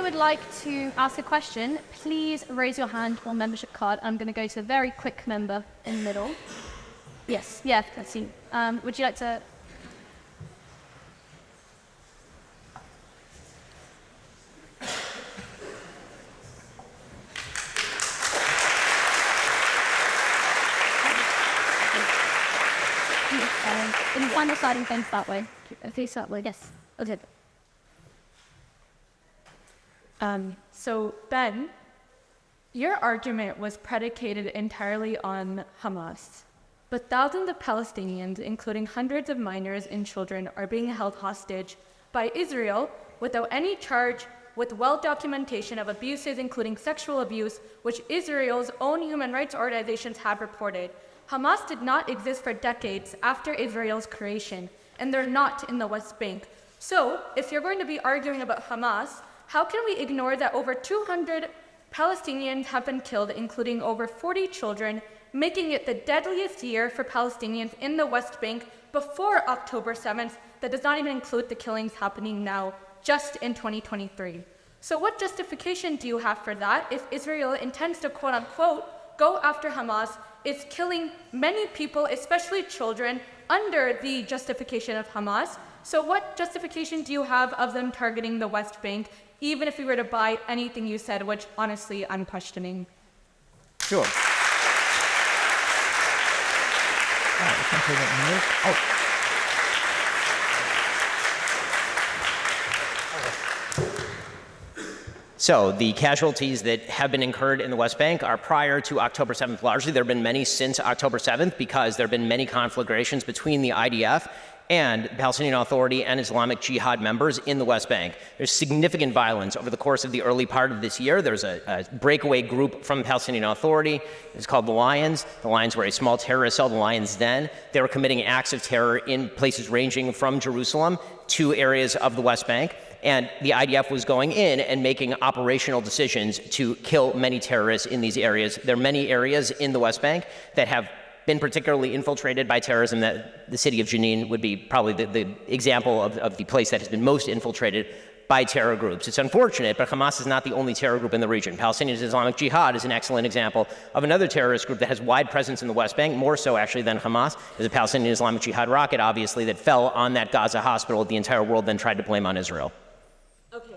would like to ask a question, please raise your hand or membership card. I'm going to go to a very quick member in the middle. Yes, yeah, that's you. Would you like to... And find the sliding fence that way. Face that way, yes. Okay. So Ben, your argument was predicated entirely on Hamas, but thousands of Palestinians, including hundreds of minors and children, are being held hostage by Israel without any charge, with well-documentation of abuses, including sexual abuse, which Israel's own human rights organizations have reported. Hamas did not exist for decades after Israel's creation, and they're not in the West Bank. So, if you're going to be arguing about Hamas, how can we ignore that over 200 Palestinians have been killed, including over 40 children, making it the deadliest year for Palestinians in the West Bank before October 7th? That does not even include the killings happening now, just in 2023. So what justification do you have for that if Israel intends to, quote unquote, go after Hamas, is killing many people, especially children, under the justification of Hamas? So what justification do you have of them targeting the West Bank, even if we were to buy anything you said, which honestly I'm questioning? Sure. So the casualties that have been incurred in the West Bank are prior to October 7th largely. There have been many since October 7th because there have been many conflagrations between the IDF and the Palestinian Authority and Islamic Jihad members in the West Bank. There's significant violence over the course of the early part of this year. There's a breakaway group from the Palestinian Authority. It's called the Lions. The Lions were a small terrorist cell, the Lions Den. They were committing acts of terror in places ranging from Jerusalem to areas of the West Bank. And the IDF was going in and making operational decisions to kill many terrorists in these areas. There are many areas in the West Bank that have been particularly infiltrated by terrorism. That the city of Jenin would be probably the example of the place that has been most infiltrated by terror groups. It's unfortunate, but Hamas is not the only terror group in the region. Palestinian Islamic Jihad is an excellent example of another terrorist group that has wide presence in the West Bank, more so actually than Hamas. There's a Palestinian Islamic Jihad rocket, obviously, that fell on that Gaza hospital. The entire world then tried to blame on Israel. Okay,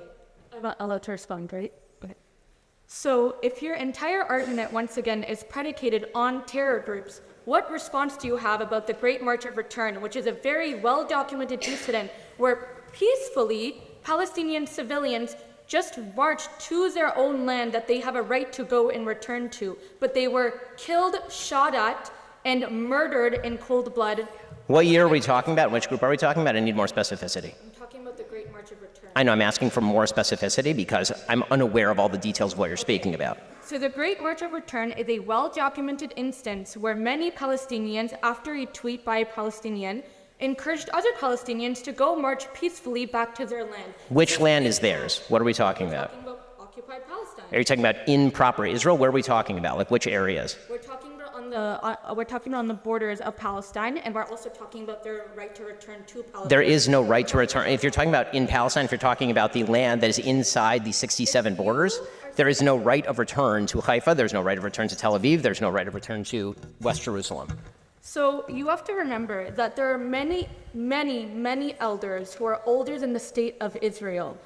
I'm allowed to respond, right? Okay. So if your entire argument, once again, is predicated on terror groups, what response do you have about the Great March of Return, which is a very well-documented incident where peacefully Palestinian civilians just marched to their own land that they have a right to go and return to, but they were killed, shot at, and murdered in cold blood? What year are we talking about? Which group are we talking about? I need more specificity. I'm talking about the Great March of Return. I know, I'm asking for more specificity because I'm unaware of all the details of what you're speaking about. So the Great March of Return is a well-documented instance where many Palestinians, after a tweet by a Palestinian, encouraged other Palestinians to go march peacefully back to their land. Which land is theirs? What are we talking about? We're talking about occupied Palestine. Are you talking about in proper Israel? Where are we talking about? Like which areas? We're talking about on the borders of Palestine, and we're also talking about their right to return to Palestine. There is no right to return. If you're talking about in Palestine, if you're talking about the land that is inside the 67 borders, there is no right of return to Haifa. There's no right of return to Tel Aviv. There's no right of return to West Jerusalem. So you have to remember that there are many, many, many elders who are older than the state of Israel.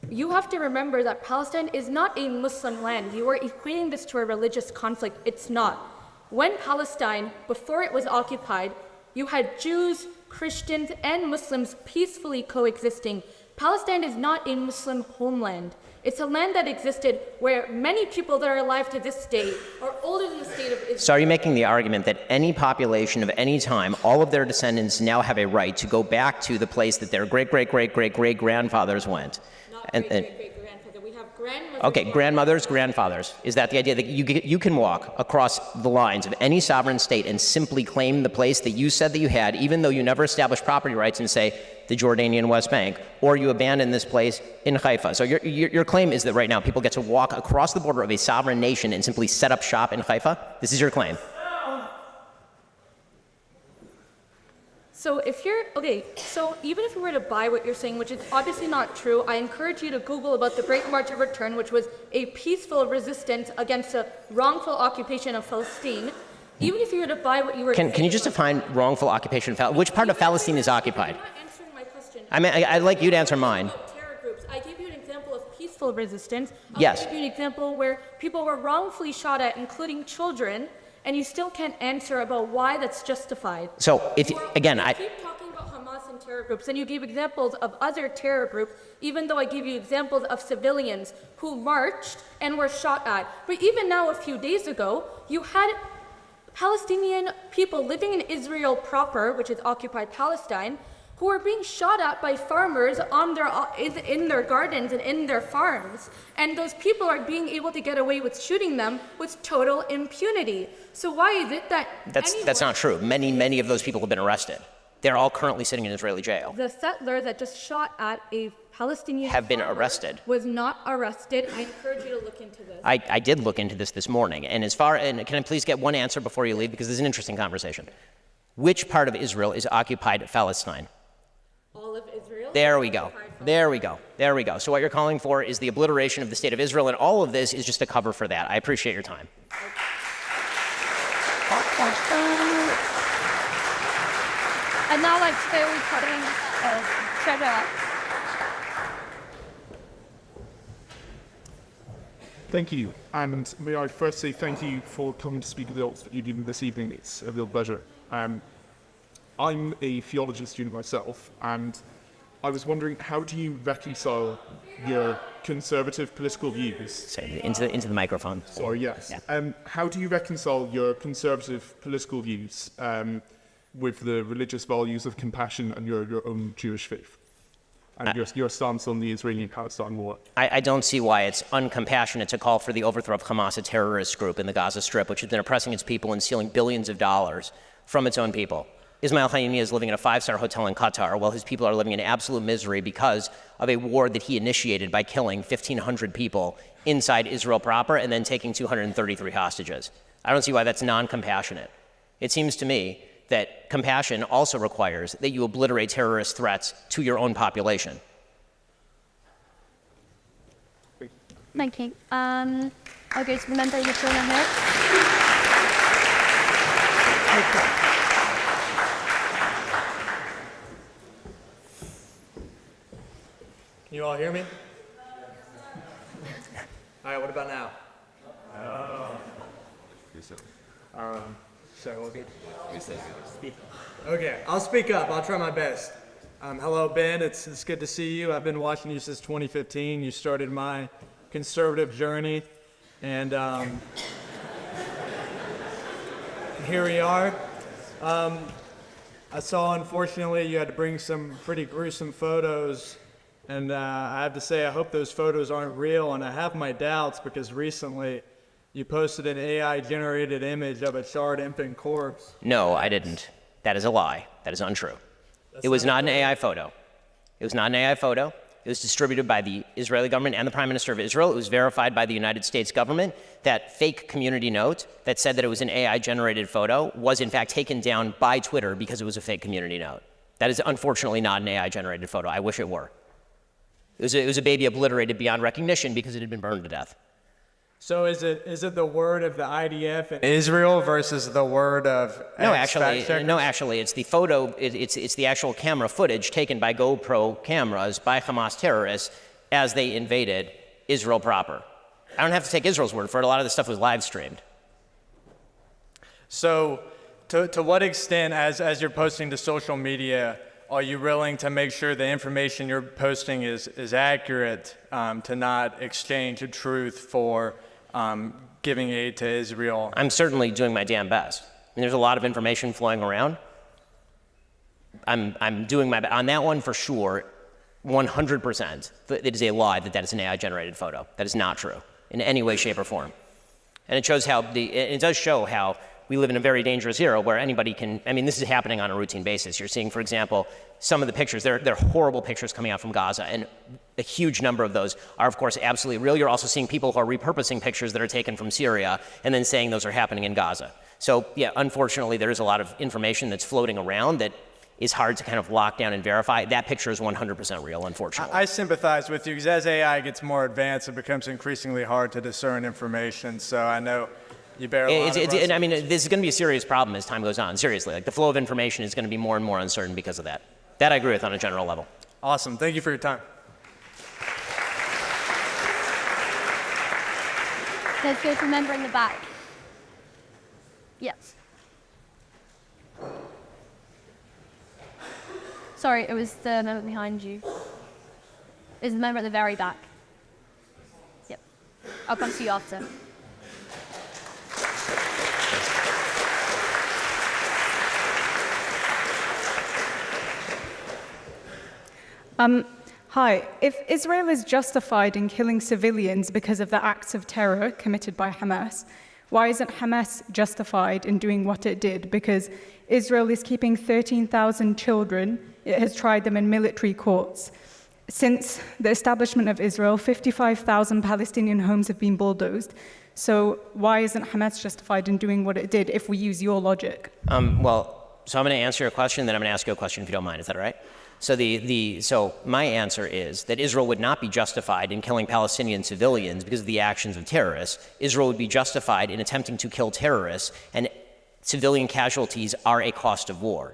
You have to remember that Palestine is not a Muslim land. You are equating this to a religious conflict. It's not. When Palestine, before it was occupied, you had Jews, Christians, and Muslims peacefully coexisting. Palestine is not a Muslim homeland. It's a land that existed where many people that are alive to this day are older than the state of Israel. So are you making the argument that any population of any time, all of their descendants now have a right to go back to the place that their great-great-great-great-great-grandfathers went? Not great-great-great-grandfather. We have grandmothers. Okay, grandmothers, grandfathers. Is that the idea that you can walk across the lines of any sovereign state and simply claim the place that you said that you had, even though you never established property rights, and say the Jordanian West Bank, or you abandon this place in Haifa? So your claim is that right now people get to walk across the border of a sovereign nation and simply set up shop in Haifa? This is your claim? So even if we were to buy what you're saying, which is obviously not true, I encourage you to Google about the Great March of Return, which was a peaceful resistance against a wrongful occupation of Palestine. Even if you were to buy what you were saying... Can you just define wrongful occupation? Which part of Palestine is occupied? You're not answering my question. I mean, I'd like you to answer mine. Terror groups. I gave you an example of peaceful resistance. Yes. I'll give you an example where people were wrongfully shot at, including children, and you still can't answer about why that's justified. So, if again, You keep talking about Hamas and terror groups, and you gave examples of other terror groups, even though I gave you examples of civilians who marched and were shot at. But even now, a few days ago, you had Palestinian people living in Israel proper, which is occupied Palestine, who are being shot at by farmers in their gardens and in their farms. And those people are being able to get away with shooting them with total impunity. So why is it that that's not true. Many of those people have been arrested. They're all currently sitting in Israeli jail. The settler that just shot at a Palestinian Have been farmer arrested. was not arrested. I encourage you to look into this. I did look into this morning. And can I please get one answer before you leave? Because this is an interesting conversation. Which part of Israel is occupied Palestine? All of Israel? There we go. There we go. There we go. So what you're calling for is the obliteration of the state of Israel, and all of this is just a cover for that. I appreciate your time. And now, like, very cutting treasure. Thank you, and may I first say thank you for coming to speak at the Oxford Union this evening. It's a real pleasure. I'm a theology student myself, and I was wondering, how do you reconcile your conservative political views? Say into the microphone. Sorry, yes. Yeah. How do you reconcile your conservative political views with the religious values of compassion and your own Jewish faith? And your stance on the Israeli-Palestine war? I don't see why it's uncompassionate to call for the overthrow of Hamas, a terrorist group in the Gaza Strip, which has been oppressing its people and stealing billions of dollars from its own people. Ismail Haniyeh is living in a 5-star hotel in Qatar while his people are living in absolute misery because of a war that he initiated by killing 1,500 people inside Israel proper and then taking 233 hostages. I don't see why that's non-compassionate. It seems to me that compassion also requires that you obliterate terrorist threats to your own population. Thank you. I'll go to the member in the corner here. Can you all hear me? All right, what about now? Sorry, we'll get... Okay, I'll speak up. I'll try my best. Hello, Ben. It's good to see you. I've been watching you since 2015. You started my conservative journey, and here we are. I saw, unfortunately, you had to bring some pretty gruesome photos, and I have to say I hope those photos aren't real, and I have my doubts because recently you posted an AI-generated image of a charred infant corpse. No, I didn't. That is a lie. That is untrue. It was not an AI photo. It was not an AI photo. It was distributed by the Israeli government and the Prime Minister of Israel. It was verified by the United States government. That fake community note that said that it was an AI-generated photo was in fact taken down by Twitter because it was a fake community note. That is unfortunately not an AI-generated photo. I wish it were. It was a baby obliterated beyond recognition because it had been burned to death. So is it the word of the IDF in Israel versus the word of No, actually, it's the photo. It's the actual camera footage taken by GoPro cameras by Hamas terrorists as they invaded Israel proper. I don't have to take Israel's word for it. A lot of this stuff was live streamed. So, to what extent, as you're posting to social media, are you willing to make sure the information you're posting is accurate, to not exchange the truth for giving aid to Israel? I'm certainly doing my damn best. I mean, there's a lot of information flowing around. I'm doing my best. On that one for sure, 100%. It is a lie that is an AI-generated photo. That is not true in any way, shape, or form. And it shows how it does show how we live in a very dangerous era where anybody can, I mean, this is happening on a routine basis. You're seeing, for example, some of the pictures, they're horrible pictures coming out from Gaza, and a huge number of those are, of course, absolutely real. You're also seeing people who are repurposing pictures that are taken from Syria and then saying those are happening in Gaza. So, yeah, unfortunately, there is a lot of information that's floating around that is hard to kind of lock down and verify. That picture is 100% real, unfortunately. I sympathize with you because as AI gets more advanced, it becomes increasingly hard to discern information. So I know you bear a lot of and I mean, this is going to be a serious problem as time goes on. Seriously, like the flow of information is going to be more and more uncertain because of that. That I agree with on a general level. Awesome. Thank you for your time. Let's go to a member in the back. Yes. Sorry, it was the member behind you. It was the member at the very back. Yep. I'll come to you after. Hi. If Israel is justified in killing civilians because of the acts of terror committed by Hamas, why isn't Hamas justified in doing what it did? Because Israel is keeping 13,000 children. It has tried them in military courts. Since the establishment of Israel, 55,000 Palestinian homes have been bulldozed. So why isn't Hamas justified in doing what it did if we use your logic? So I'm going to answer your question, then I'm going to ask you a question if you don't mind. Is that all right? So my answer is that Israel would not be justified in killing Palestinian civilians because of the actions of terrorists. Israel would be justified in attempting to kill terrorists, and civilian casualties are a cost of war.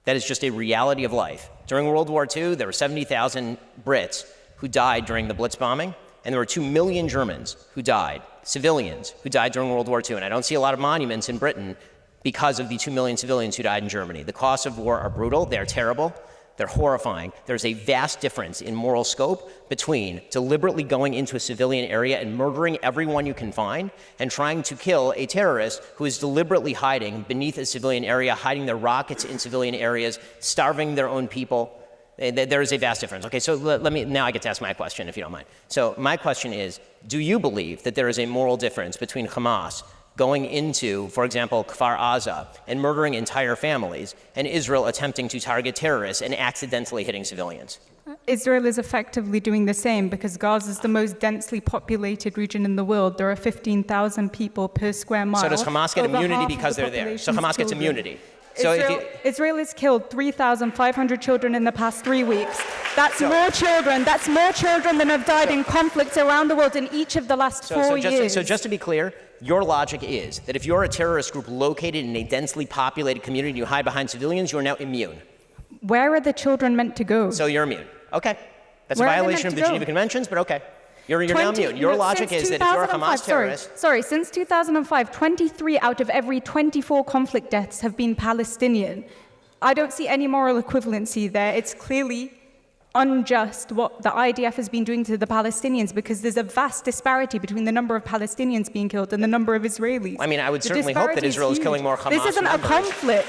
That is just a reality of life. During World War II, there were 70,000 Brits who died during the Blitz bombing, and there were 2 million Germans who died, civilians who died during World War II. And I don't see a lot of monuments in Britain because of the 2 million civilians who died in Germany. The costs of war are brutal, they're terrible. They're horrifying. There's a vast difference in moral scope between deliberately going into a civilian area and murdering everyone you can find and trying to kill a terrorist who is deliberately hiding beneath a civilian area, hiding their rockets in civilian areas, starving their own people. There is a vast difference. Okay, so now I get to ask my question, if you don't mind. So my question is, do you believe that there is a moral difference between Hamas going into, for example, Kfar Aza and murdering entire families, and Israel attempting to target terrorists and accidentally hitting civilians? Israel is effectively doing the same because Gaza is the most densely populated region in the world. There are 15,000 people per square mile. So does Hamas get immunity because they're there? So Hamas gets immunity. So Israel has killed 3,500 children in the past 3 weeks. That's more children. That's more children than have died in conflicts around the world in each of the last 4 years. So just to be clear, your logic is that if you're a terrorist group located in a densely populated community and you hide behind civilians, you are now immune. Where are the children meant to go? So you're immune. Okay. That's a violation of the Geneva Conventions, but okay. You're now immune. Your logic is that if you're a Hamas terrorist... Sorry, since 2005, 23 out of every 24 conflict deaths have been Palestinian. I don't see any moral equivalency there. It's clearly unjust what the IDF has been doing to the Palestinians because there's a vast disparity between the number of Palestinians being killed and the number of Israelis. I mean, I would certainly hope that Israel is killing more Hamas This isn't members. A conflict.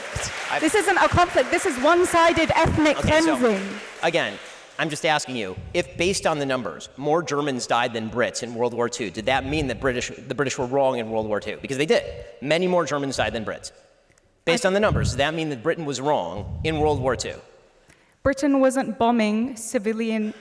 This isn't a conflict. This is one-sided ethnic cleansing. So, again, I'm just asking you, if based on the numbers, more Germans died than Brits in World War II, did that mean that the British were wrong in World War II? Because they did. Many more Germans died than Brits. Based on the numbers, does that mean that Britain was wrong in World War II? Britain wasn't bombing civilians.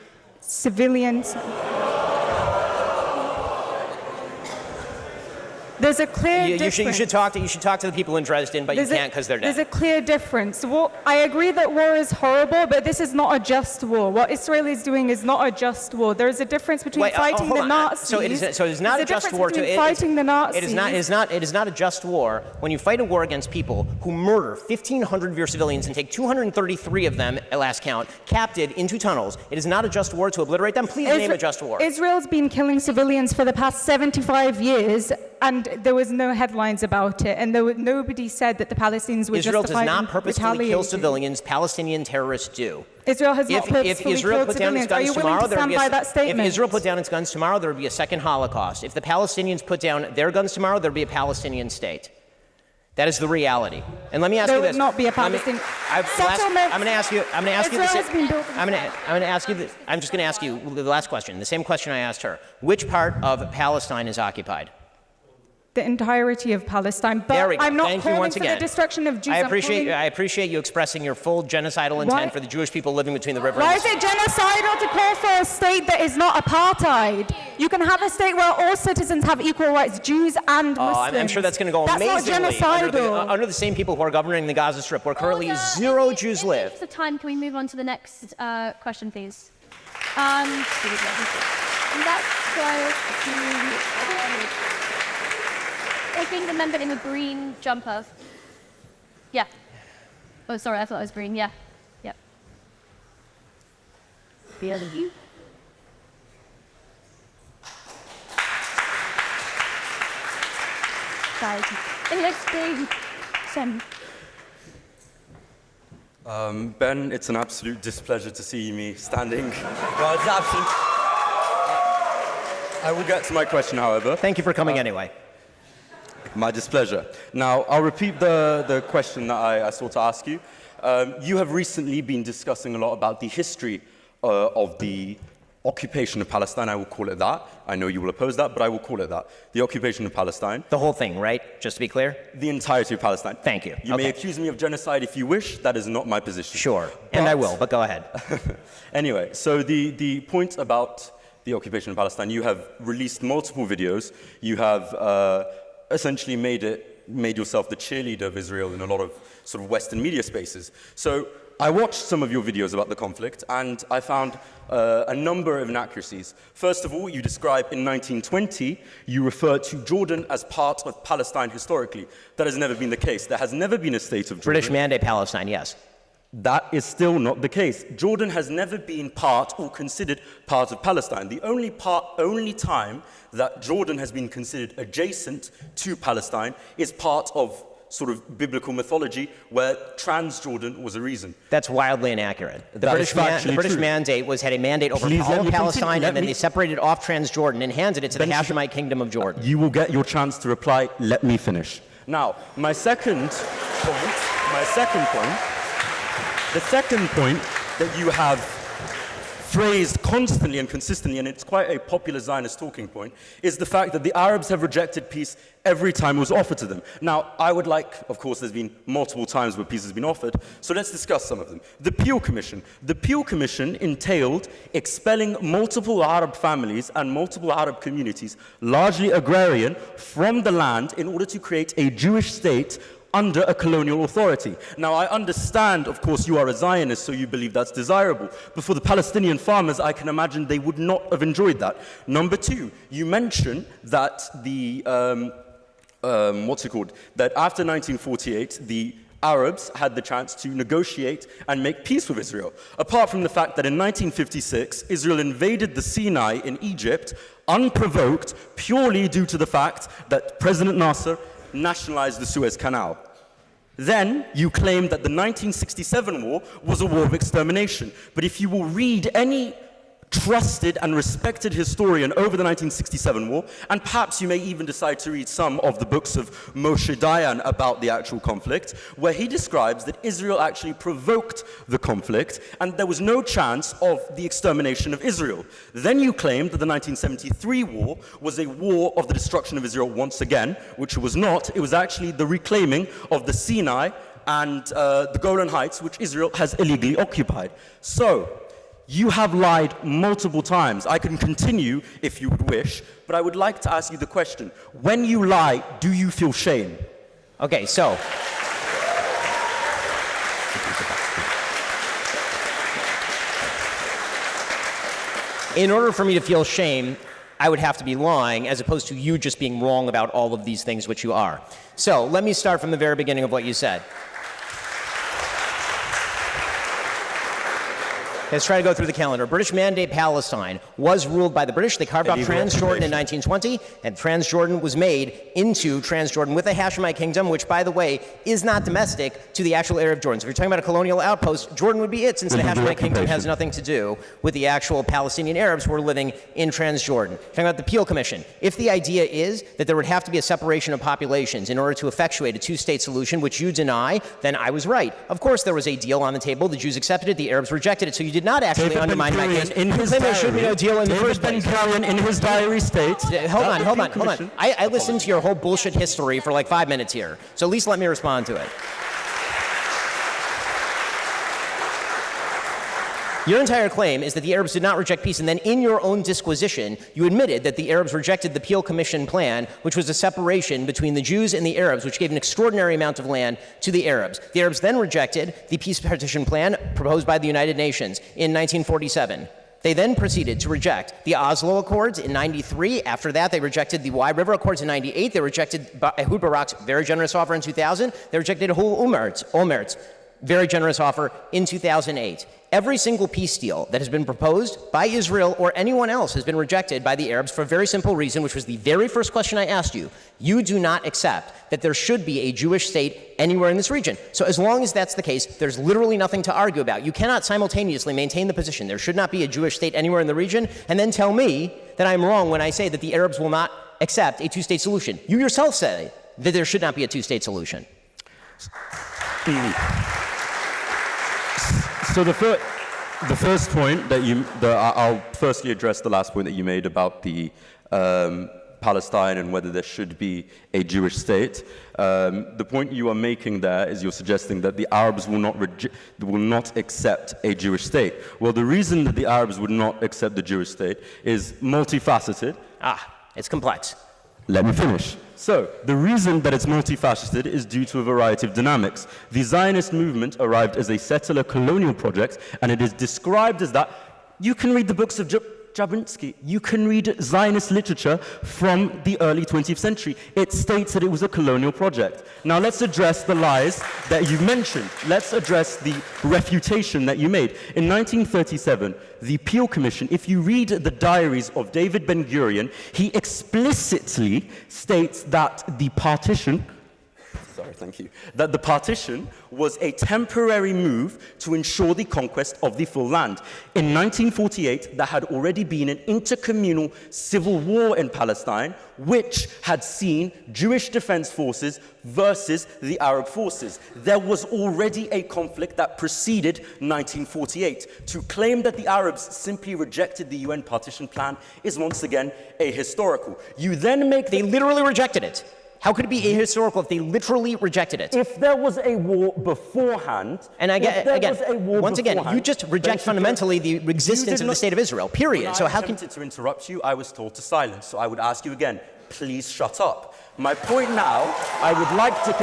There's a clear difference. You should talk to the people in Dresden, but you can't because they're dead. There's a clear difference. Well, I agree that war is horrible, but this is not a just war. What Israel is doing is not a just war. There is a difference between fighting the Nazis. So it is not a just war. Fighting the Nazis. It is not a just war when you fight a war against people who murder 1,500 of your civilians and take 233 of them, at last count, captive into tunnels. It is not a just war to obliterate them. Please name a just war. Israel's been killing civilians for the past 75 years. And there was no headlines about it, and nobody said that the Palestinians were Israel justified does not purposefully kill civilians. Palestinian terrorists do. Israel has not purposefully killed civilians. Are you willing to stand by that statement? If Israel put down its guns tomorrow, there would be a second Holocaust. If the Palestinians put down their guns tomorrow, there would be a Palestinian state. That is the reality. And let me ask you this. There would not be a Palestinian settlement. I'm going to ask you. I'm going to ask you the last question. The same question I asked her. Which part of Palestine is occupied? the entirety of Palestine. There we But go. I'm not Thank you calling once for again. the destruction of Jews. I I'm appreciate calling- you expressing your full genocidal intent Why- for the Jewish people living between the river Why and is the sea. it genocidal to call for a state that is not apartheid? You can have a state where all citizens have equal rights, Jews and Muslims. I'm sure that's going to go That's amazingly not genocidal. under the same people who are governing the Gaza Strip, where currently Order. zero In the- Jews in the live. interest of time, can we move on to the next question, please? Let's go to... I think the member in the green jumper. Yeah. Oh, sorry, I thought it was green. Yeah. Yep. You. Guys, Ben, it's an absolute displeasure to see me standing. Well, it's absolute. I will get to my question, however. Thank you for coming anyway. My displeasure. Now, I'll repeat the question that I sought to ask you. You have recently been discussing a lot about the history of the occupation of Palestine. I will call it that. I know you will oppose that, but I will call it that. The occupation of Palestine. The whole thing, right? Just to be clear? The entirety of Palestine. Thank you. You may accuse me of genocide if you wish. That is not my position. Sure. And I will, but go ahead. Anyway, so the point about the occupation of Palestine, you have released multiple videos. You have essentially made yourself the cheerleader of Israel in a lot of sort of Western media spaces. So I watched some of your videos about the conflict, and I found a number of inaccuracies. First of all, you describe in 1920, you refer to Jordan as part of Palestine historically. That has never been the case. There has never been a state of Jordan. British Mandate Palestine, yes. That is still not the case. Jordan has never been part or considered part of Palestine. The only time that Jordan has been considered adjacent to Palestine is part of sort of biblical mythology where Transjordan was a reason. That's wildly inaccurate. The That British, is factually British true. mandate had a mandate over Please all let of me Palestine, continue. and then they separated off Transjordan and handed it to the Ben, Hashemite Kingdom of Jordan. You will get your chance to reply. Let me finish. Now, the second point that you have phrased constantly and consistently, and it's quite a popular Zionist talking point, is the fact that the Arabs have rejected peace every time it was offered to them. Now, I would like, of course, there's been multiple times where peace has been offered, so let's discuss some of them. The Peel Commission. The Peel Commission entailed expelling multiple Arab families and multiple Arab communities, largely agrarian, from the land in order to create a Jewish state under a colonial authority. Now, I understand, of course, you are a Zionist, so you believe that's desirable. But for the Palestinian farmers, I can imagine they would not have enjoyed that. Number two, you mention that that after 1948, the Arabs had the chance to negotiate and make peace with Israel. Apart from the fact that in 1956, Israel invaded the Sinai in Egypt, unprovoked, purely due to the fact that President Nasser nationalized the Suez Canal. Then you claim that the 1967 war was a war of extermination. But if you will read any trusted and respected historian over the 1967 war, and perhaps you may even decide to read some of the books of Moshe Dayan about the actual conflict, where he describes that Israel actually provoked the conflict and there was no chance of the extermination of Israel. Then you claim that the 1973 war was a war of the destruction of Israel once again, which it was not. It was actually the reclaiming of the Sinai and the Golan Heights, which Israel has illegally occupied. So, you have lied multiple times. I can continue if you would wish, but I would like to ask you the question. When you lie, do you feel shame? Okay, so. In order for me to feel shame, I would have to be lying as opposed to you just being wrong about all of these things which you are. So let me start from the very beginning of what you said. Let's try to go through the calendar. British Mandate Palestine was ruled by the British. They carved off Transjordan in 1920, and Transjordan was made into Transjordan with a Hashemite kingdom, which, by the way, is not domestic to the actual area of Jordan. So if you're talking about a colonial outpost, Jordan would be it, since the Hashemite kingdom has nothing to do with the actual Palestinian Arabs who are living in Transjordan. Talking about the Peel Commission. If the idea is that there would have to be a separation of populations in order to effectuate a two-state solution, which you deny, then I was right. Of course there was a deal on the table. The Jews accepted it. The Arabs rejected it. So you didn't did not actually undermine my case. In his there should be no deal in the first place. In his diary states... Hold on. I listened to your whole bullshit history for like 5 minutes here, so at least let me respond to it. Your entire claim is that the Arabs did not reject peace, and then in your own disquisition, you admitted that the Arabs rejected the Peel Commission plan, which was a separation between the Jews and the Arabs, which gave an extraordinary amount of land to the Arabs. The Arabs then rejected the peace partition plan proposed by the United Nations in 1947. They then proceeded to reject the Oslo Accords in 93. After that, they rejected the Wye River Accords in 98. They rejected Ehud Barak's very generous offer in 2000. They rejected Olmert's very generous offer in 2008. Every single peace deal that has been proposed by Israel or anyone else has been rejected by the Arabs for a very simple reason, which was the very first question I asked you. You do not accept that there should be a Jewish state anywhere in this region. So as long as that's the case, there's literally nothing to argue about. You cannot simultaneously maintain the position there should not be a Jewish state anywhere in the region and then tell me that I'm wrong when I say that the Arabs will not accept a two-state solution. You yourself say that there should not be a two-state solution. So the first point I'll firstly address the last point that you made about the Palestine and whether there should be a Jewish state. The point you are making there is you're suggesting that the Arabs will not accept a Jewish state. Well, the reason that the Arabs would not accept the Jewish state is multifaceted. It's complex. Let me finish. So, the reason that it's multifaceted is due to a variety of dynamics. The Zionist movement arrived as a settler colonial project, and it is described as that. You can read the books of Jablonski. You can read Zionist literature from the early 20th century. It states that it was a colonial project. Now, let's address the lies that you mentioned. Let's address the refutation that you made. In 1937, the Peel Commission, if you read the diaries of David Ben-Gurion, he explicitly states that the partition was a temporary move to ensure the conquest of the full land. In 1948, there had already been an intercommunal civil war in Palestine, which had seen Jewish defense forces versus the Arab forces. There was already a conflict that preceded 1948. To claim that the Arabs simply rejected the UN partition plan is once again ahistorical. You then make They literally rejected it. How could it be ahistorical if they literally rejected it? If there was a war beforehand, you just reject fundamentally the existence of the state of Israel, period. When so I how can... attempted to interrupt you, I was told to silence. So I would ask you again, please shut up. My point now, I would like to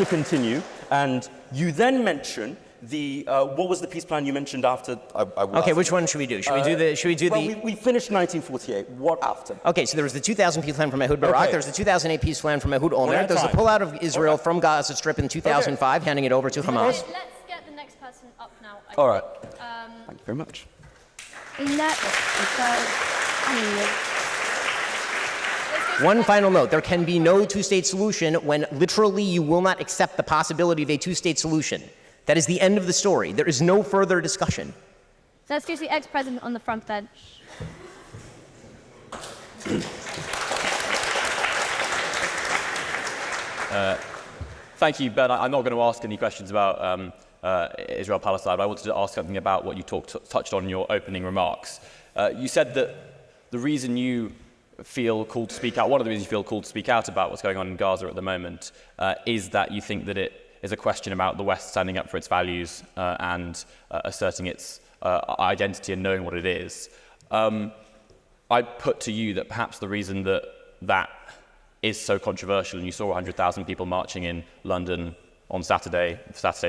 continue, and you then mention what was the peace plan you mentioned after? Okay, which one should we do? Should we do the? We finished 1948. What after? Okay, so there was the 2000 peace plan from Ehud Barak. Okay. There was the 2008 peace plan from Ehud Olmert. There's the pullout of Israel from Gaza Strip in 2005, handing it over to Hamas. Let's get the next person up now. All right. Thank you very much. One final note, there can be no two-state solution when literally you will not accept the possibility of a two-state solution. That is the end of the story. There is no further discussion. So let's go to the ex-president on the front bench. Thank you, Ben. I'm not going to ask any questions about Israel-Palestine, but I wanted to ask something about what you touched on in your opening remarks. You said that the reason you feel called to speak out, one of the reasons you feel called to speak out about what's going on in Gaza at the moment, is that you think that it is a question about the West standing up for its values and asserting its identity and knowing what it is. I put to you that perhaps the reason that is so controversial, and you saw 100,000 people marching in London on Saturday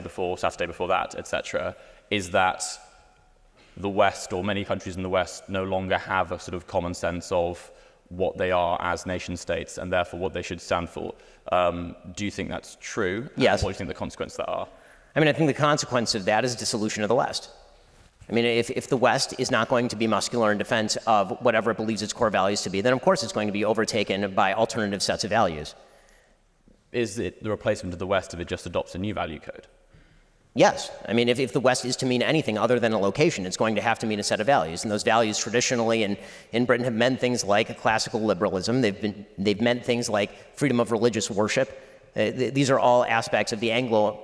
before that, etc., is that the West, or many countries in the West, no longer have a sort of common sense of what they are as nation states and therefore what they should stand for. Do you think that's true? Yes. And what do you think the consequences of that are? I mean, I think the consequence of that is dissolution of the West. I mean, if the West is not going to be muscular in defense of whatever it believes its core values to be, then of course it's going to be overtaken by alternative sets of values. Is it the replacement of the West if it just adopts a new value code? Yes. I mean, if the West is to mean anything other than a location, it's going to have to mean a set of values. And those values traditionally in Britain have meant things like classical liberalism. They've meant things like freedom of religious worship. These are all aspects of the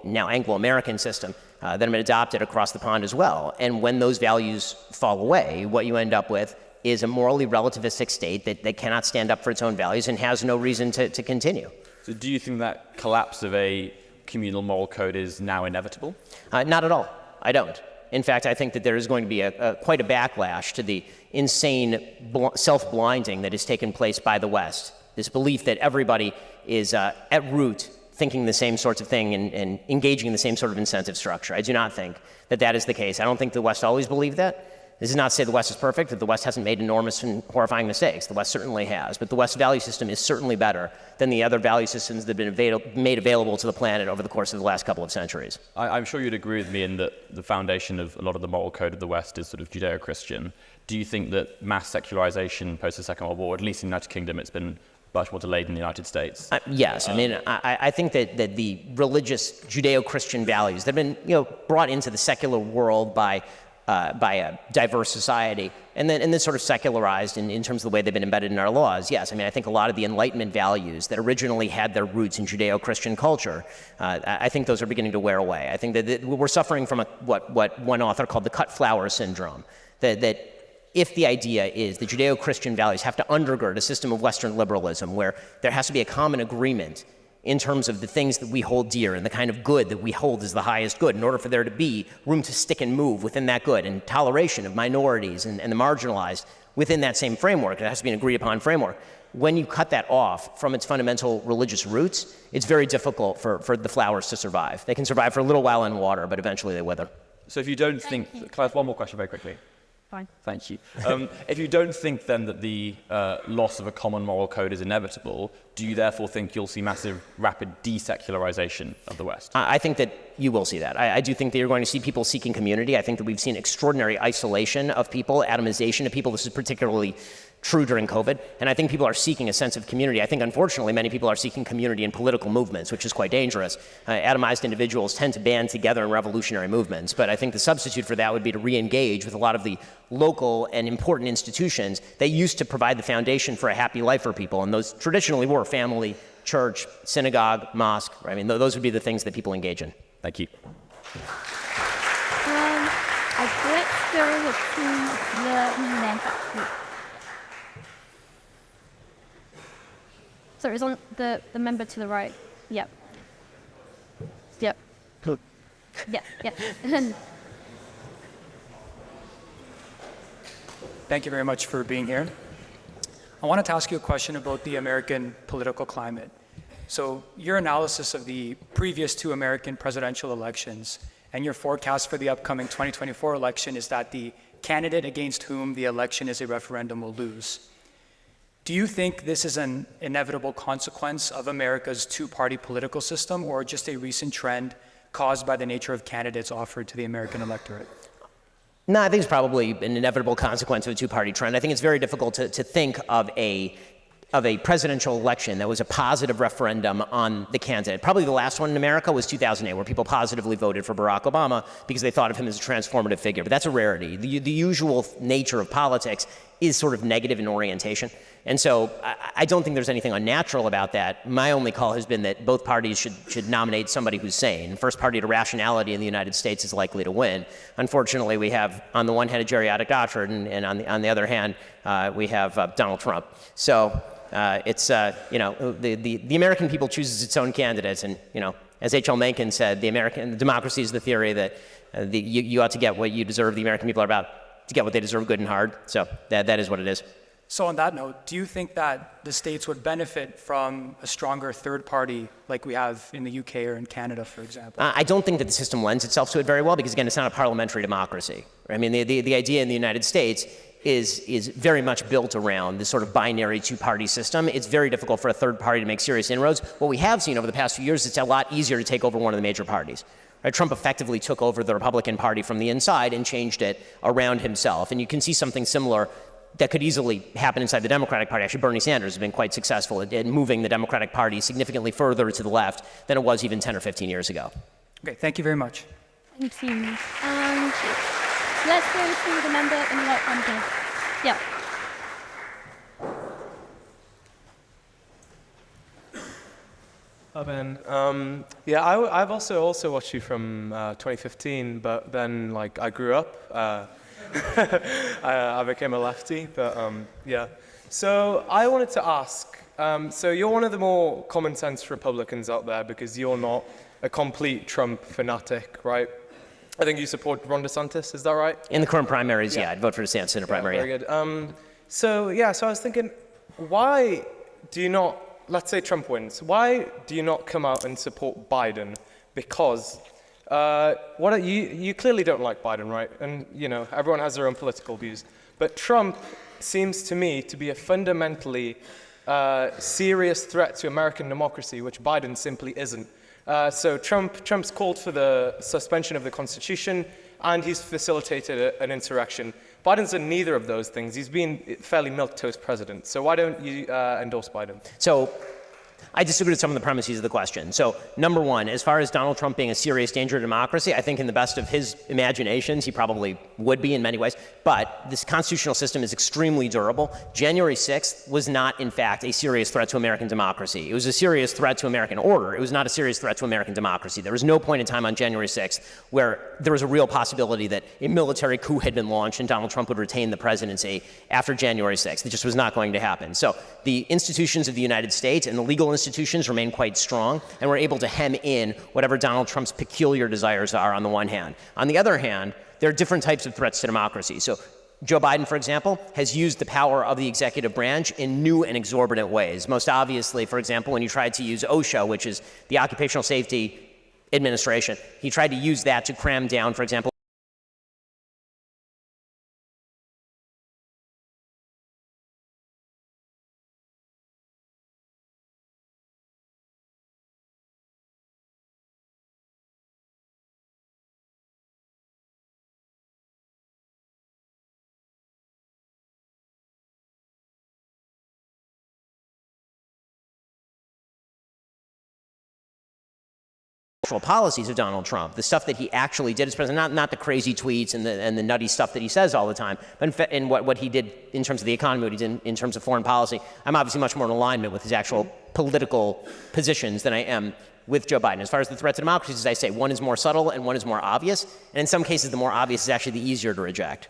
now Anglo-American system. that have been adopted across the pond as well. And when those values fall away, what you end up with is a morally relativistic state that cannot stand up for its own values and has no reason to continue. So do you think that collapse of a communal moral code is now inevitable? Not at all. I don't. In fact, I think that there is going to be quite a backlash to the insane self-blinding that has taken place by the West. This belief that everybody is at root thinking the same sorts of thing and engaging in the same sort of incentive structure. I do not think that that is the case. I don't think the West always believed that. This is not to say the West is perfect, that the West hasn't made enormous and horrifying mistakes. The West certainly has. But the West value system is certainly better than the other value systems that have been made available to the planet over the course of the last couple of centuries. I'm sure you'd agree with me in that the foundation of a lot of the moral code of the West is sort of Judeo-Christian. Do you think that mass secularization post the Second World War, at least in the United Kingdom, it's been much more delayed in the United States? Yes. I mean, I think that the religious Judeo-Christian values that have been brought into the secular world by a diverse society, and then sort of secularized in terms of the way they've been embedded in our laws. Yes, I mean, I think a lot of the Enlightenment values that originally had their roots in Judeo-Christian culture, I think those are beginning to wear away. I think that we're suffering from what one author called the cut flower syndrome, that if the idea is that Judeo-Christian values have to undergird a system of Western liberalism where there has to be a common agreement in terms of the things that we hold dear and the kind of good that we hold as the highest good in order for there to be room to stick and move within that good and toleration of minorities and the marginalized within that same framework. It has to be an agreed upon framework. When you cut that off from its fundamental religious roots, it's very difficult for the flowers to survive. They can survive for a little while in water, but eventually they wither. So if you don't think, can I ask one more question very quickly? Fine. Thank you. If you don't think then that the loss of a common moral code is inevitable, do you therefore think you'll see massive, rapid desecularization of the West? I think that you will see that. I do think that you're going to see people seeking community. I think that we've seen extraordinary isolation of people, atomization of people. This is particularly true during COVID, and I think people are seeking a sense of community. I think, unfortunately, many people are seeking community in political movements, which is quite dangerous. Atomized individuals tend to band together in revolutionary movements, but I think the substitute for that would be to re-engage with a lot of the local and important institutions that used to provide the foundation for a happy life for people, and those traditionally were family, church, synagogue, mosque. Right? I mean, those would be the things that people engage in. Thank you. Let's go to the next group. So it's on the member to the right. Yep. Yep. Good. Yeah, yeah. Thank you very much for being here. I wanted to ask you a question about the American political climate. So your analysis of the previous two American presidential elections and your forecast for the upcoming 2024 election is that the candidate against whom the election is a referendum will lose. Do you think this is an inevitable consequence of America's two-party political system or just a recent trend caused by the nature of candidates offered to the American electorate? No, I think it's probably an inevitable consequence of a two-party trend. I think it's very difficult to think of a presidential election that was a positive referendum on the candidate. Probably the last one in America was 2008, where people positively voted for Barack Obama because they thought of him as a transformative figure. But that's a rarity. The usual nature of politics is sort of negative in orientation. And so I don't think there's anything unnatural about that. My only call has been that both parties should nominate somebody who's sane. First party to rationality in the United States is likely to win. Unfortunately, we have on the one hand a geriatric doctrine, and on the other hand we have Donald Trump. So it's the American people chooses its own candidates, and as H.L. Mencken said, the democracy is the theory that you ought to get what you deserve. The American people are about to get what they deserve, good and hard. So that is what it is. So on that note, do you think that the states would benefit from a stronger third party like we have in the UK or in Canada, for example? I don't think that the system lends itself to it very well because, again, it's not a parliamentary democracy. I mean, the idea in the United States is very much built around this sort of binary two-party system. It's very difficult for a third party to make serious inroads. What we have seen over the past few years, it's a lot easier to take over one of the major parties. Right? Trump effectively took over the Republican Party from the inside and changed it around himself. And you can see something similar that could easily happen inside the Democratic Party. Actually, Bernie Sanders has been quite successful at moving the Democratic Party significantly further to the left than it was even 10 or 15 years ago. Okay, thank you very much. Thank you. Let's go to the member in the right hand here. Yeah. Ben. I've also watched you from 2015, but then like I grew up. I became a lefty, but yeah. So I wanted to ask. So you're one of the more common sense Republicans out there because you're not a complete Trump fanatic, right? I think you support Ron DeSantis. Is that right? In the current primaries, yeah, I'd vote for DeSantis in a primary. Very good. So I was thinking, why do you not? Let's say Trump wins. Why do you not come out and support Biden? Because you clearly don't like Biden, right? And everyone has their own political views. But Trump seems to me to be a fundamentally serious threat to American democracy, which Biden simply isn't. So Trump's called for the suspension of the Constitution, and he's facilitated an insurrection. Biden's done neither of those things. He's been fairly milquetoast president. So why don't you endorse Biden? So I disagree with some of the premises of the question. So number one, as far as Donald Trump being a serious danger to democracy, I think in the best of his imaginations, he probably would be in many ways. But this constitutional system is extremely durable. January 6th was not, in fact, a serious threat to American democracy. It was a serious threat to American order. It was not a serious threat to American democracy. There was no point in time on January 6th where there was a real possibility that a military coup had been launched and Donald Trump would retain the presidency after January 6th. It just was not going to happen. So the institutions of the United States and the legal institutions remain quite strong, and we're able to hem in whatever Donald Trump's peculiar desires are on the one hand. On the other hand, there are different types of threats to democracy. So Joe Biden, for example, has used the power of the executive branch in new and exorbitant ways. Most obviously, for example, when he tried to use OSHA, which is the Occupational Safety Administration, he tried to use that to cram down, for example, policies of Donald Trump, the stuff that he actually did as president, not the crazy tweets and the nutty stuff that he says all the time, but in what he did in terms of the economy, what he did in terms of foreign policy. I'm obviously much more in alignment with his actual political positions than I am with Joe Biden. As far as the threat to democracy, as I say, one is more subtle and one is more obvious, and in some cases the more obvious is actually the easier to reject.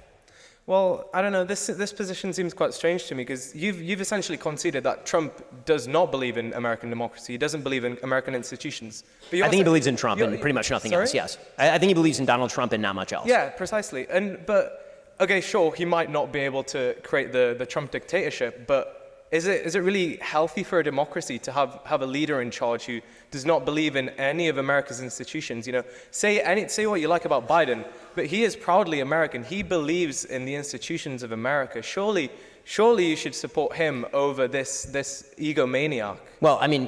Well, I don't know. This position seems quite strange to me because you've essentially conceded that Trump does not believe in American democracy. He doesn't believe in American institutions. But I think he believes in Trump and pretty much nothing else. Yes, I think he believes in Donald Trump and not much else. Yeah, precisely. But okay, sure, he might not be able to create the Trump dictatorship, but is it really healthy for a democracy to have a leader in charge who does not believe in any of America's institutions? Say what you like about Biden, but he is proudly American. He believes in the institutions of America. Surely you should support him over this egomaniac. Well, I mean,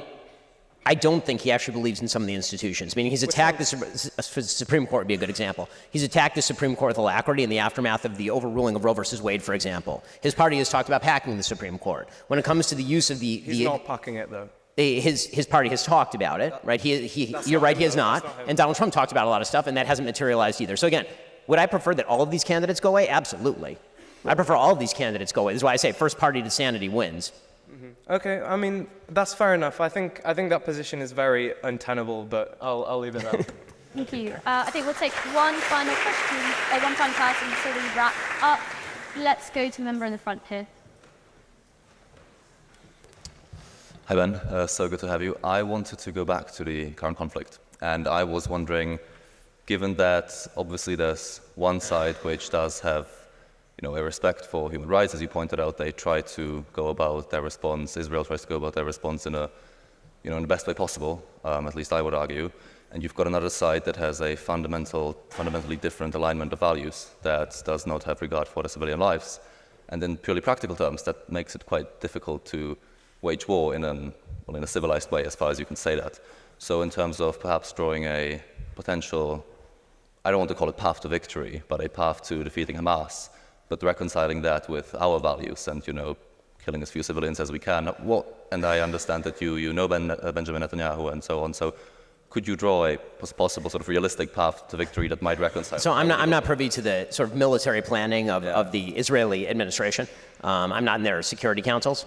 I don't think he actually believes in some of the institutions. I mean, he's attacked the Supreme Court would be a good example. He's attacked the Supreme Court with alacrity in the aftermath of the overruling of Roe versus Wade, for example. His party has talked about packing the Supreme Court. When it comes to the use of He's not packing it, though. His party has talked about it, right? You're right, he has not. And Donald Trump talked about a lot of stuff, and that hasn't materialized either. So again, would I prefer that all of these candidates go away? Absolutely. I prefer all of these candidates go away. This is why I say first party to sanity wins. Okay, I mean, that's fair enough. I think that position is very untenable, but I'll leave it at that. Thank you. I think we'll take one final question, one final person before we wrap up. Let's go to the member in the front here. Hi, Ben. So good to have you. I wanted to go back to the current conflict, and I was wondering, given that obviously there's one side which does have a respect for human rights, as you pointed out, they try to go about their response. Israel tries to go about their response in in the best way possible. At least I would argue. And you've got another side that has a fundamentally different alignment of values that does not have regard for the civilian lives. And in purely practical terms, that makes it quite difficult to wage war in a civilized way, as far as you can say that. So in terms of perhaps drawing a potential, I don't want to call it path to victory, but a path to defeating Hamas, but reconciling that with our values and, killing as few civilians as we can. And I understand that you know Benjamin Netanyahu and so on. So could you draw a possible sort of realistic path to victory that might reconcile? So I'm not privy to the sort of military planning of the Israeli administration. I'm not in their security councils.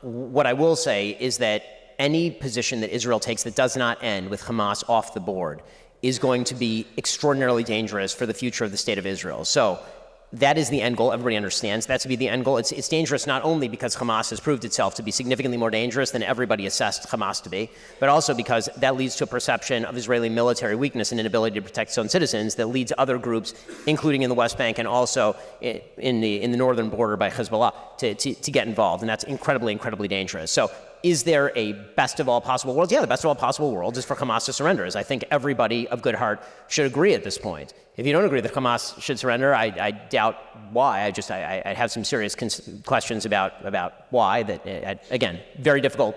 What I will say is that any position that Israel takes that does not end with Hamas off the board is going to be extraordinarily dangerous for the future of the state of Israel. So that is the end goal. Everybody understands that to be the end goal. It's dangerous not only because Hamas has proved itself to be significantly more dangerous than everybody assessed Hamas to be, but also because that leads to a perception of Israeli military weakness and inability to protect its own citizens that leads other groups, including in the West Bank and also in the northern border by Hezbollah, to get involved. And that's incredibly, incredibly dangerous. So is there a best of all possible worlds? Yeah, the best of all possible worlds is for Hamas to surrender, as I think everybody of good heart should agree at this point. If you don't agree that Hamas should surrender, I doubt why. I have some serious questions about why. That again, very difficult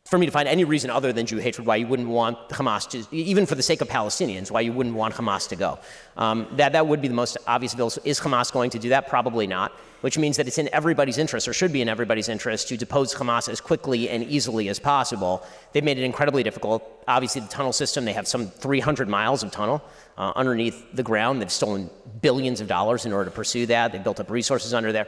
for me to find any reason other than Jew hatred why you wouldn't want Hamas to, even for the sake of Palestinians, why you wouldn't want Hamas to go. That would be the most obvious bill. Is Hamas going to do that? Probably not, which means that it's in everybody's interest, or should be in everybody's interest, to depose Hamas as quickly and easily as possible. They've made it incredibly difficult. Obviously, the tunnel system, they have some 300 miles of tunnel underneath the ground. They've stolen billions of dollars in order to pursue that. They've built up resources under there.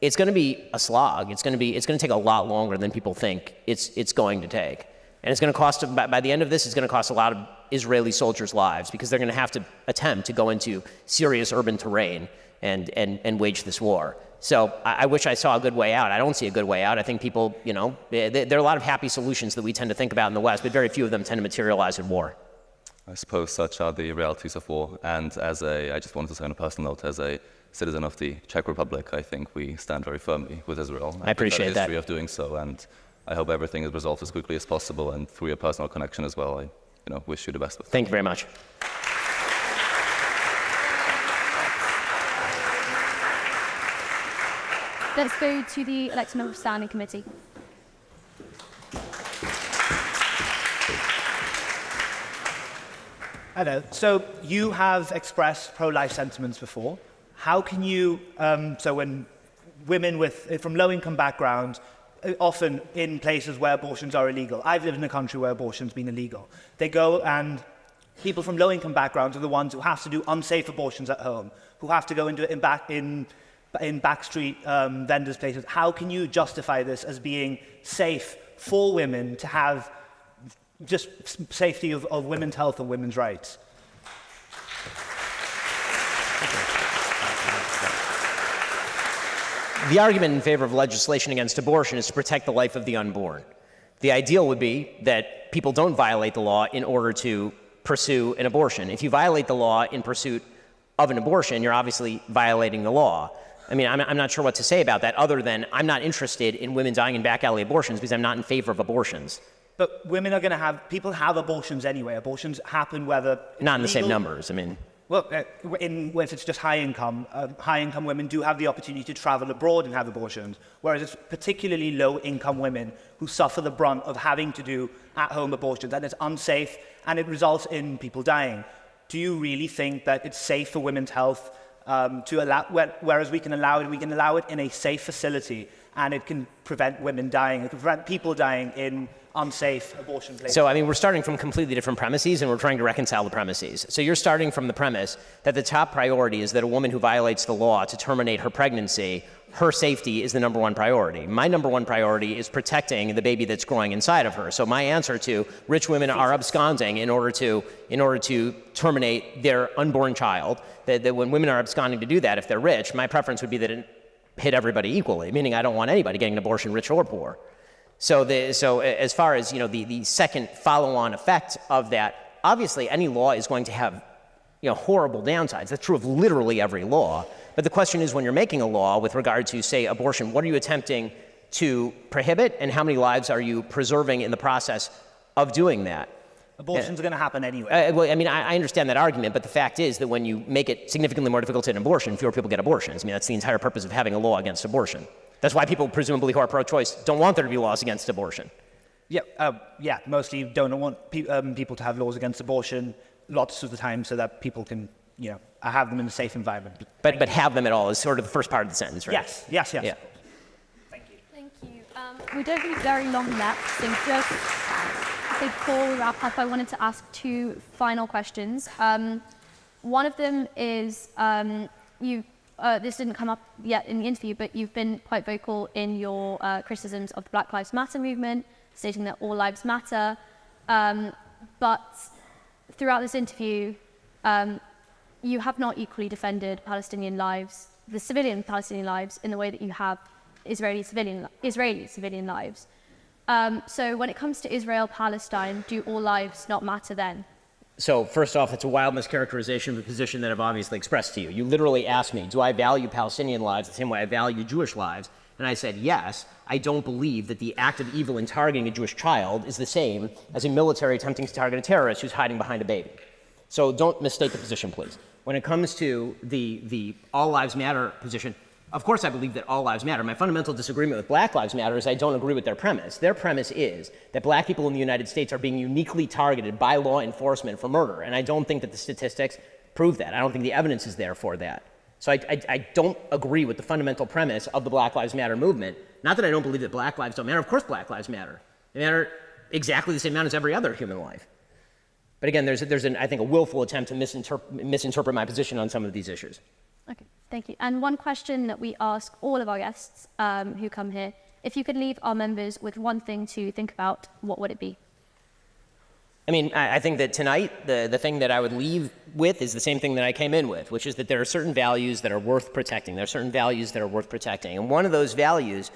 It's going to be a slog. It's going to take a lot longer than people think it's going to take. And it's going to cost, by the end of this, it's going to cost a lot of Israeli soldiers' lives, because they're going to have to attempt to go into serious urban terrain and wage this war. So I wish I saw a good way out. I don't see a good way out. I think people, there are a lot of happy solutions that we tend to think about in the West, but very few of them tend to materialize in war. I suppose such are the realities of war. And I just wanted to say on a personal note, as a citizen of the Czech Republic, I think we stand very firmly with Israel. I appreciate that. History of doing so, and I hope everything is resolved as quickly as possible. And through your personal connection as well, I wish you the best of it. Thank you very much. Let's go to the election member of standing committee. Hello. So you have expressed pro-life sentiments before. How can you, so when women from low-income backgrounds, often in places where abortions are illegal. I've lived in a country where abortion's been illegal. They go, and people from low-income backgrounds are the ones who have to do unsafe abortions at home, who have to go into in backstreet vendors' places. How can you justify this as being safe for women to have just safety of women's health and women's rights? The argument in favor of legislation against abortion is to protect the life of the unborn. The ideal would be that people don't violate the law in order to pursue an abortion. If you violate the law in pursuit of an abortion, you're obviously violating the law. I mean, I'm not sure what to say about that, other than I'm not interested in women dying in back alley abortions because I'm not in favor of abortions. But women are going to have, people have abortions anyway. Abortions happen whether not in the same numbers, I mean. Well, if it's just high income women do have the opportunity to travel abroad and have abortions, whereas it's particularly low income women who suffer the brunt of having to do at-home abortions, and it's unsafe and it results in people dying. Do you really think that it's safe for women's health to allow, whereas we can allow it in a safe facility, and it can prevent women dying, it can prevent people dying in unsafe abortion places? So, I mean, we're starting from completely different premises, and we're trying to reconcile the premises. So you're starting from the premise that the top priority is that a woman who violates the law to terminate her pregnancy, her safety is the number one priority. My number one priority is protecting the baby that's growing inside of her. So my answer to rich women are absconding in order to terminate their unborn child, that when women are absconding to do that, if they're rich, my preference would be that it hit everybody equally, meaning I don't want anybody getting an abortion, rich or poor. So as far as the second follow-on effect of that, obviously any law is going to have horrible downsides. That's true of literally every law. But the question is, when you're making a law with regard to, say, abortion, what are you attempting to prohibit, and how many lives are you preserving in the process of doing that? Abortions are going to happen anyway. Well, I mean, I understand that argument, but the fact is that when you make it significantly more difficult to get an abortion, fewer people get abortions. I mean, that's the entire purpose of having a law against abortion. That's why people, presumably, who are pro-choice don't want there to be laws against abortion. Yeah, mostly don't want people to have laws against abortion lots of the time so that people can, have them in a safe environment. But have them at all is sort of the first part of the sentence, right? Yes. Yeah. Thank you. We don't have very long left, so just before we wrap up, I wanted to ask two final questions. One of them is, this didn't come up yet in the interview, but you've been quite vocal in your criticisms of the Black Lives Matter movement stating that all lives matter. But throughout this interview, you have not equally defended Palestinian lives, the civilian Palestinian lives, in the way that you have Israeli civilian lives. So when it comes to Israel-Palestine, do all lives not matter then? So first off, it's a wild mischaracterization of the position that I've obviously expressed to you. You literally asked me, do I value Palestinian lives the same way I value Jewish lives? And I said, yes, I don't believe that the act of evil in targeting a Jewish child is the same as a military attempting to target a terrorist who's hiding behind a baby. So don't mistake the position, please. When it comes to the all lives matter position, of course I believe that all lives matter. My fundamental disagreement with Black Lives Matter is I don't agree with their premise. Their premise is that black people in the United States are being uniquely targeted by law enforcement for murder, and I don't think that the statistics prove that. I don't think the evidence is there for that. So I don't agree with the fundamental premise of the Black Lives Matter movement. Not that I don't believe that black lives don't matter. Of course black lives matter. They matter exactly the same amount as every other human life. But again, there's I think, a willful attempt to misinterpret my position on some of these issues. Okay, thank you. And one question that we ask all of our guests who come here, if you could leave our members with one thing to think about, what would it be? I mean, I think that tonight, the thing that I would leave with is the same thing that I came in with, which is that there are certain values that are worth protecting. There are certain values that are worth protecting. And one of those values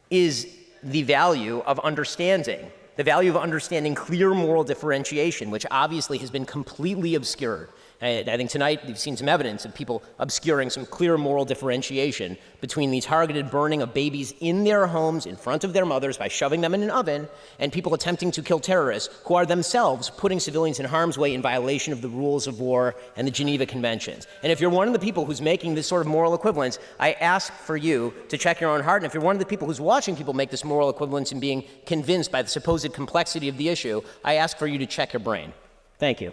is the value of understanding, the value of understanding clear moral differentiation, which obviously has been completely obscured. I think tonight we've seen some evidence of people obscuring some clear moral differentiation between the targeted burning of babies in their homes in front of their mothers by shoving them in an oven and people attempting to kill terrorists who are themselves putting civilians in harm's way in violation of the rules of war and the Geneva Conventions. And if you're one of the people who's making this sort of moral equivalence, I ask for you to check your own heart. And if you're one of the people who's watching people make this moral equivalence and being convinced by the supposed complexity of the issue, I ask for you to check your brain. Thank you.